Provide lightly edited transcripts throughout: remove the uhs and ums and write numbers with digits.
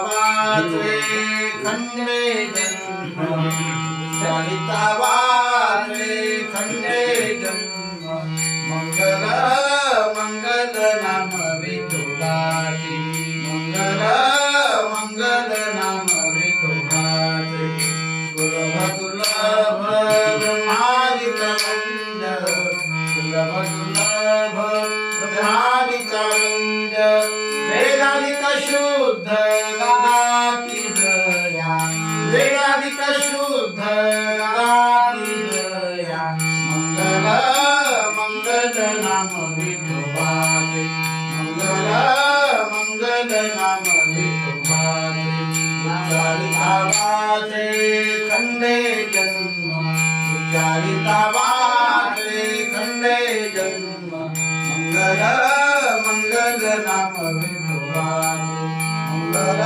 वाचे खंडे जन्म चारिता वाचे खंडे जन्म मंगल मंगल नाम विठोबाचे मंगल मंगल नाम विठोबाचे सुलभ दुर्लभ ब्रह्मादिक वंद सुलभ दुर्लभ ब्रह्मादिक वंद वेदादिक शुद्ध गाती दया वेदादिक शुद्ध गाती दया मंगल मंगल नाम विठोबाचे मंगल मंगल नाम विठोबाचे उच्चारिता वाचे खंडे जन्म उच्चारिता वाचे खंडे जन्म मंगल मंगल नाम विठोबाचे मंगल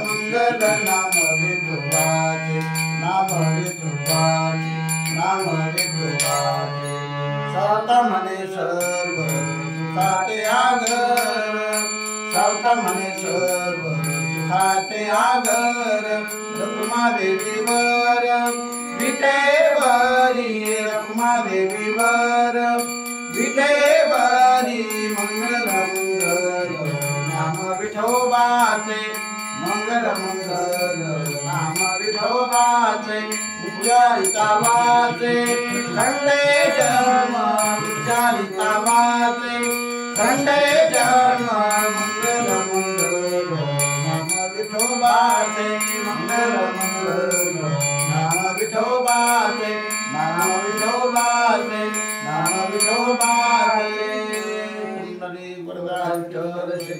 मंगल नाम विठोबाचे नाम विठोबाचे नाम विठोबाचे सात म्हणे सर्व सुखाचे आगर सात म्हणे सर्व सुखाचे आगर रखुमादेवीवर विटेवरी रखुमादेवीवर विटेवरी मंगल मंगल नाम विठोबाचे मंगल मंगल नाम विठोबाचे उच्चारिता वाचे खंडे जन्म उच्चारिता वाचे खंडे जन्म मंगल मंगल नाम विठोबाचे मंगल मंगल नाम विठोबाचे नाम विठोबाचे नाम विठोबाचे कुंडली वरदाचल श्री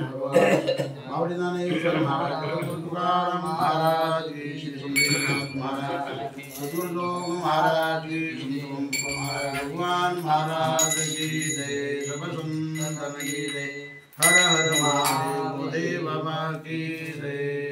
मावडी ज्ञानेश्वर महाराज तुकाराम महाराज की श्री सुंदरनाथ महाराज सद्गुरुलोक महाराज की भगवान महाराज की जय सब सुंदर की जय हर हर महादेव बाबा की जय।